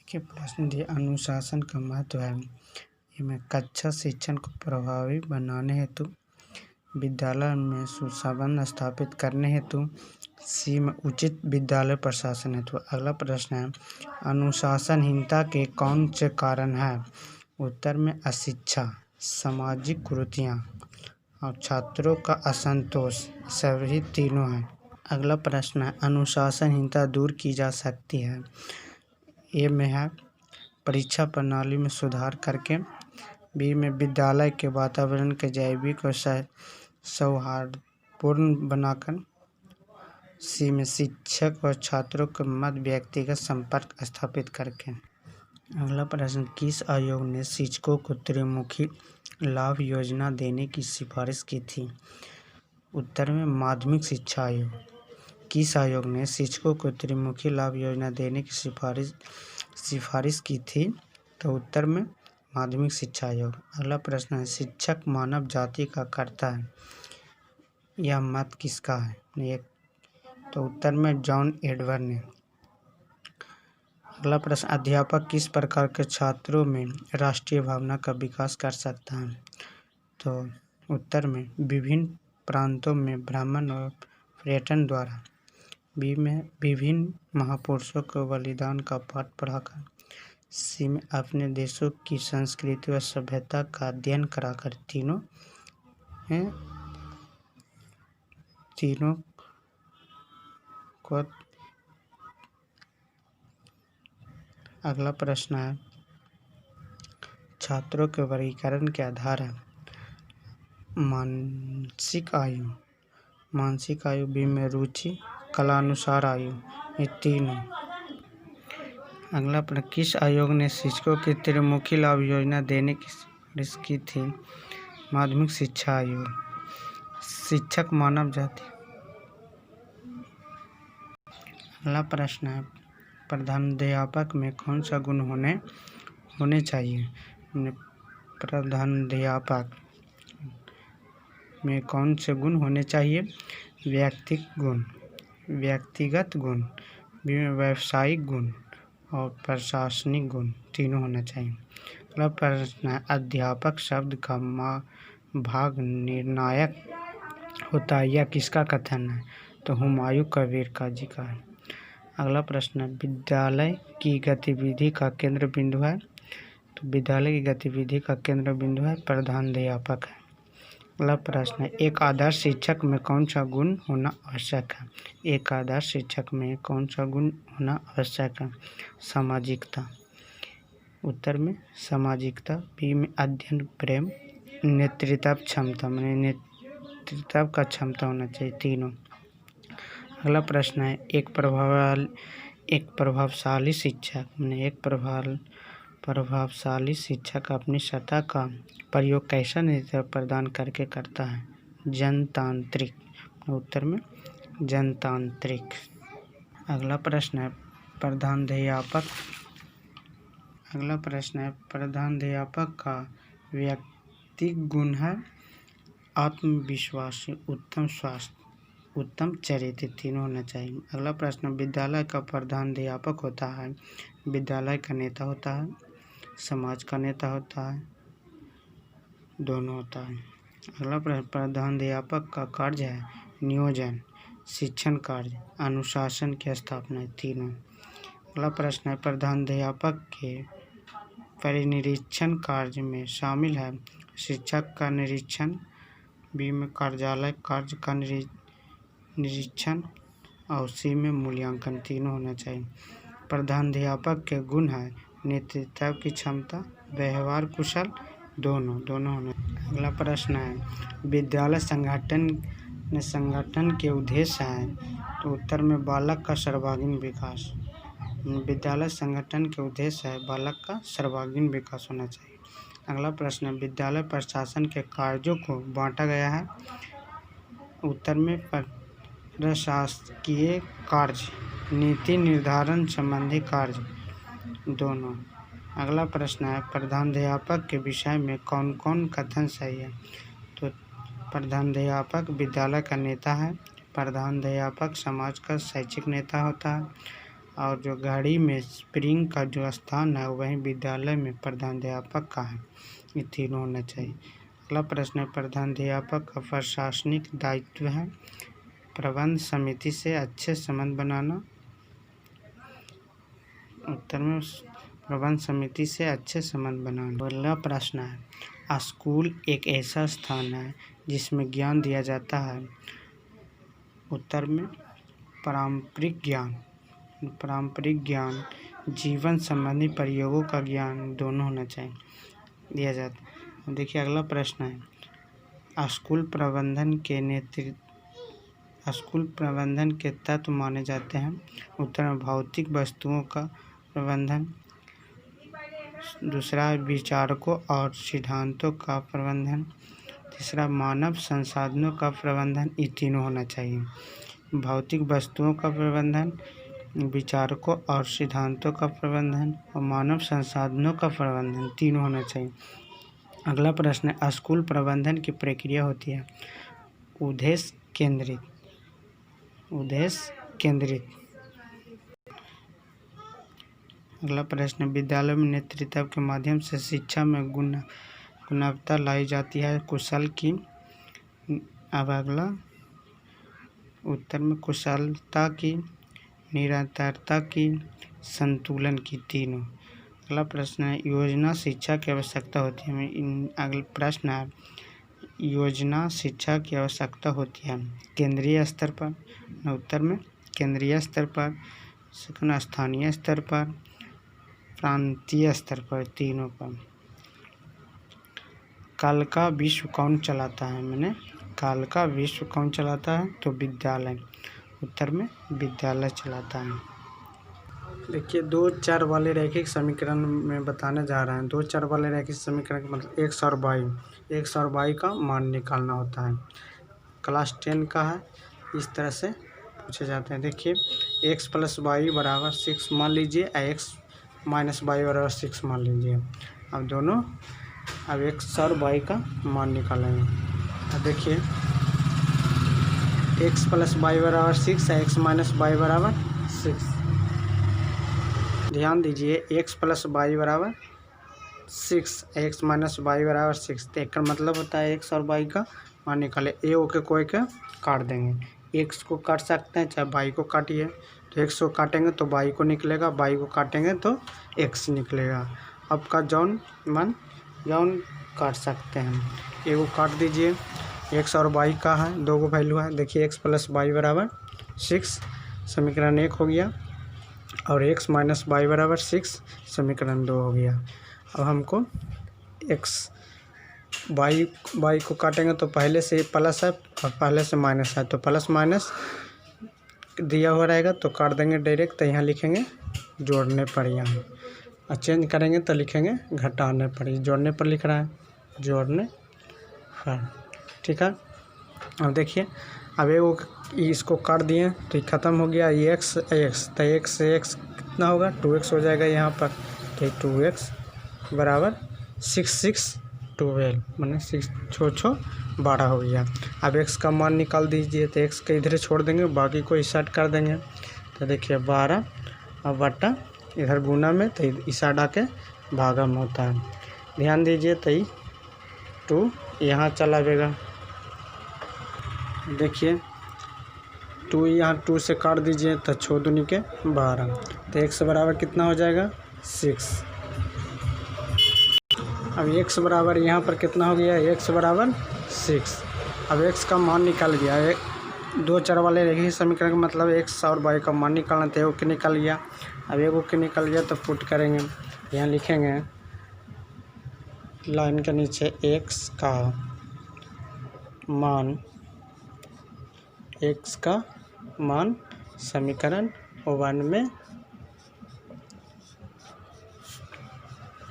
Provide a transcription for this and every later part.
के प्रश्न दिए अनुशासन का महत्व है। इनमें कक्षा शिक्षण को प्रभावी बनाने हेतु, विद्यालय में सुसंबंध स्थापित करने हेतु, सी में उचित विद्यालय प्रशासन हेतु। अगला प्रश्न है अनुशासनहीनता के कौन से कारण हैं? उत्तर में अशिक्षा, सामाजिक कुरीतियाँ और छात्रों का असंतोष, सभी तीनों हैं। अगला प्रश्न है अनुशासनहीनता दूर की जा सकती है। ए में है परीक्षा प्रणाली में सुधार करके, बी में विद्यालय के वातावरण के जैविक और सौहार्दपूर्ण बनाकर, सी में शिक्षक और छात्रों के मध्य व्यक्तिगत संपर्क स्थापित करके। अगला प्रश्न किस आयोग ने शिक्षकों को त्रिमुखी लाभ योजना देने की सिफारिश की थी? उत्तर में माध्यमिक शिक्षा आयोग। किस आयोग ने शिक्षकों को त्रिमुखी लाभ योजना देने की सिफारिश की थी? तो उत्तर में माध्यमिक शिक्षा आयोग। अगला प्रश्न है शिक्षक मानव जाति का कर्ता है, यह मत किसका है? तो उत्तर में जॉन एडवर्ड ने। अगला प्रश्न अध्यापक किस प्रकार के छात्रों में राष्ट्रीय भावना का विकास कर सकता है? तो उत्तर में विभिन्न प्रांतों में भ्रमण और पर्यटन द्वारा, बी में विभिन्न महापुरुषों को बलिदान का पाठ पढ़ाकर, सी में अपने देशों की संस्कृति व सभ्यता का अध्ययन कराकर। तीनों को। अगला प्रश्न है छात्रों के वर्गीकरण के आधार है मानसिक आयु, बी में रुचि, कलानुसार आयु, ये तीनों। अगला प्रश्न किस आयोग ने शिक्षकों की त्रिमुखी लाभ योजना देने की सिफारिश की थी? माध्यमिक शिक्षा आयोग। शिक्षक मानव जाति। अगला प्रश्न है प्रधानाध्यापक में कौन सा गुण होने चाहिए? प्रधानाध्यापक में कौन से गुण होने चाहिए? व्यक्तिगत गुण, व्यावसायिक गुण और प्रशासनिक गुण, तीनों होना चाहिए। अगला प्रश्न है अध्यापक शब्द का भाग निर्णायक होता है, यह किसका कथन है? तो हुमायूं कबीर का जी का है। अगला प्रश्न है विद्यालय की गतिविधि का केंद्र बिंदु है? तो विद्यालय की गतिविधि का केंद्र बिंदु है प्रधानाध्यापक है। अगला प्रश्न है एक आदर्श शिक्षक में कौन सा गुण होना आवश्यक है? एक आदर्श शिक्षक में कौन सा गुण होना आवश्यक है? सामाजिकता। उत्तर में सामाजिकता। बी में अध्ययन प्रेम, नेतृत्व क्षमता, मैंने नेतृत्व का क्षमता होना चाहिए, तीनों। अगला प्रश्न है एक प्रभावशाली शिक्षक, मैंने एक प्रभावशाली शिक्षक अपनी सत्ता का प्रयोग कैसा नेतृत्व प्रदान करके करता है? जनतांत्रिक। उत्तर में जनतांत्रिक। अगला प्रश्न है प्रधानाध्यापक का व्यक्तिगत गुण है आत्मविश्वासी, उत्तम स्वास्थ्य, उत्तम चरित्र, तीनों होना चाहिए। अगला प्रश्न विद्यालय का प्रधानाध्यापक होता है, विद्यालय का नेता होता है, समाज का नेता होता है, दोनों होता है। अगला प्रश्न प्रधानाध्यापक का कार्य है नियोजन, शिक्षण कार्य, अनुशासन की स्थापना, तीनों। अगला प्रश्न है प्रधानाध्यापक के परिनिरीक्षण कार्य में शामिल है शिक्षक का निरीक्षण, बी में कार्यालय कार्य का निरीक्षण और सी में मूल्यांकन, तीनों होना चाहिए। प्रधानाध्यापक के गुण है नेतृत्व की क्षमता, व्यवहार कुशल, दोनों होना। अगला प्रश्न है विद्यालय संगठन के उद्देश्य हैं? तो उत्तर में बालक का सर्वांगीण विकास। विद्यालय संगठन के उद्देश्य है बालक का सर्वांगीण विकास होना चाहिए। अगला प्रश्न है विद्यालय प्रशासन के कार्यों को बांटा गया है? उत्तर में प्रशासकीय कार्य, नीति निर्धारण संबंधी कार्य, दोनों। अगला प्रश्न है प्रधानाध्यापक के विषय में कौन कौन कथन सही है? तो प्रधानाध्यापक विद्यालय का नेता है, प्रधानाध्यापक समाज का शैक्षिक नेता होता है और जो घड़ी में स्प्रिंग का जो स्थान है वहीं विद्यालय में प्रधानाध्यापक का है। ये तीनों होना चाहिए। अगला प्रश्न है, प्रधानाध्यापक का प्रशासनिक दायित्व है प्रबंध समिति से अच्छे संबंध बनाना। उत्तर में प्रबंध समिति से अच्छे संबंध बनाना। अगला प्रश्न है, स्कूल एक ऐसा स्थान है जिसमें ज्ञान दिया जाता है। उत्तर में पारंपरिक ज्ञान जीवन संबंधी प्रयोगों का ज्ञान दोनों होना चाहिए दिया जाता है। देखिए अगला प्रश्न है, स्कूल प्रबंधन के तत्व माने जाते हैं। उत्तर में भौतिक वस्तुओं का प्रबंधन, दूसरा विचारकों और सिद्धांतों का प्रबंधन, तीसरा मानव संसाधनों का प्रबंधन। ये तीनों होना चाहिए। भौतिक वस्तुओं का प्रबंधन, विचारकों और सिद्धांतों का प्रबंधन और मानव संसाधनों का प्रबंधन तीनों होना चाहिए। अगला प्रश्न है, स्कूल प्रबंधन की प्रक्रिया होती है उद्देश्य केंद्रित। अगला प्रश्न, विद्यालय में नेतृत्व के माध्यम से शिक्षा में गुणवत्ता लाई जाती है कुशल की। अब अगला उत्तर में कुशलता की, निरंतरता की, संतुलन की, तीनों। अगला प्रश्न है, योजना शिक्षा की आवश्यकता होती है। अगला प्रश्न है, योजना शिक्षा की आवश्यकता होती है केंद्रीय स्तर पर। उत्तर में केंद्रीय स्तर पर, सेकंड स्थानीय स्तर पर, प्रांतीय स्तर पर, तीनों पर। कल का विश्व कौन चलाता है? कल का विश्व कौन चलाता है? तो विद्यालय। उत्तर में विद्यालय चलाता है। देखिए, दो चर वाले रैखिक समीकरण में बताने जा रहे हैं। दो चर वाले रैखिक समीकरण का मतलब x और y का मान निकालना होता है। क्लास 10 का है, इस तरह से पूछे जाते हैं। देखिए, x + y = 6 मान लीजिए, x - y = 6 मान लीजिए। अब x और y का मान निकालेंगे। अब देखिए, x + y = 6 है, x - y = 6। ध्यान दीजिए, x + y = 6, x - y = 6। तो इसका मतलब होता है x और y का मान निकाले। ए ओके कोई के काट देंगे, x को काट सकते हैं चाहे y को काटिए। तो x को काटेंगे तो y को निकलेगा, y को काटेंगे तो x निकलेगा। अब का जौन काट सकते हैं, ए को काट दीजिए। x और y का है, दो को वैल्यू है। देखिए, x + y = 6, समीकरण 1 हो गया, और x - y = 6, समीकरण 2 हो गया। अब हमको y को काटेंगे तो पहले से प्लस है और पहले से माइनस है, तो प्लस माइनस दिया हुआ रहेगा तो काट देंगे डायरेक्ट। तो यहाँ लिखेंगे जोड़ने पर, यहाँ और चेंज करेंगे तो लिखेंगे घटाने पर। जोड़ने पर लिख रहा है, जोड़ने पर, ठीक है। अब देखिए, अब इसको काट दिए तो ये ख़त्म हो गया। ये x तो x कितना होगा? 2x हो जाएगा यहाँ पर। तो 2x = 6 12, मैंने 6 छो 12 हो गया। अब x का मान निकाल दीजिए, तो x के इधर छोड़ देंगे, बाकी को इस साइड कर देंगे। तो देखिए 12 और बटा इधर गुना में, तो इस साइड आके भागा में होता है। ध्यान दीजिए, तो 2 यहाँ चला जाएगा। देखिए, 2 यहाँ 2 से काट दीजिए तो 6 दूनी के 12। तो x बराबर कितना हो जाएगा? 6। अब x बराबर यहाँ पर कितना हो गया? x = 6। अब x का मान निकल गया। दो चर वाले रैखिक समीकरण का मतलब x और y का मान निकालना था, एगो के निकल गया। अब एगो के निकल गया तो पुट करेंगे, यहाँ लिखेंगे लाइन के नीचे x का मान समीकरण 1 में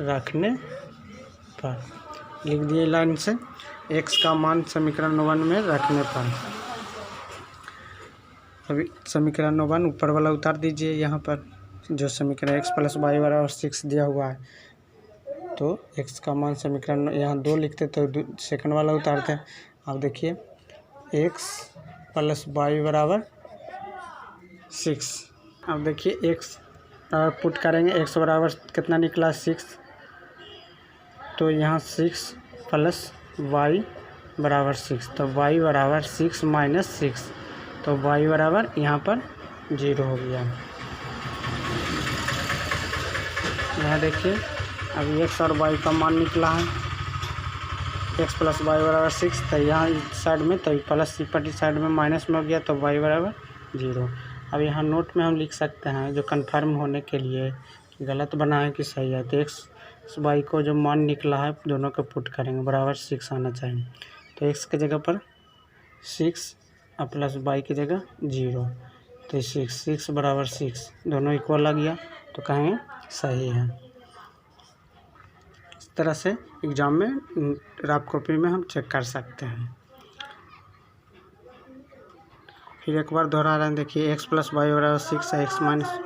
रखने पर, लिख दिए लाइन से, x का मान समीकरण 1 में रखने पर। अभी समीकरण 1 ऊपर वाला उतार दीजिए, यहाँ पर जो समीकरण x + y = 6 दिया हुआ है, तो x का मान समीकरण यहाँ 2 लिखते तो सेकंड वाला उतारते। अब देखिए, x + y = 6। अब देखिए, x और पुट करेंगे एक्स बराबर कितना निकला 6, तो यहाँ 6 प्लस वाई बराबर 6, तो वाई बराबर 6 माइनस 6, तो वाई बराबर यहाँ पर 0 हो गया। यहाँ देखिए अब एक्स और वाई का मान निकला है, एक्स प्लस वाई बराबर 6, तो यहाँ इस साइड में तो प्लस पटी साइड में माइनस में हो गया, तो वाई बराबर 0। अब यहाँ नोट में हम लिख सकते हैं जो कन्फर्म होने के लिए गलत बना है कि सही है, तो एक्स वाई को जो मान निकला है दोनों को पुट करेंगे, बराबर 6 आना चाहिए। तो एक्स की जगह पर 6 और प्लस वाई की जगह 0, तो 6 बराबर 6 दोनों इक्वल आ गया, तो कहेंगे सही है। इस तरह से एग्ज़ाम में रफ कॉपी में हम चेक कर सकते हैं। फिर एक बार दोहरा रहे हैं, देखिए एक्स प्लस वाई बराबर 6 है, एक्स माइनस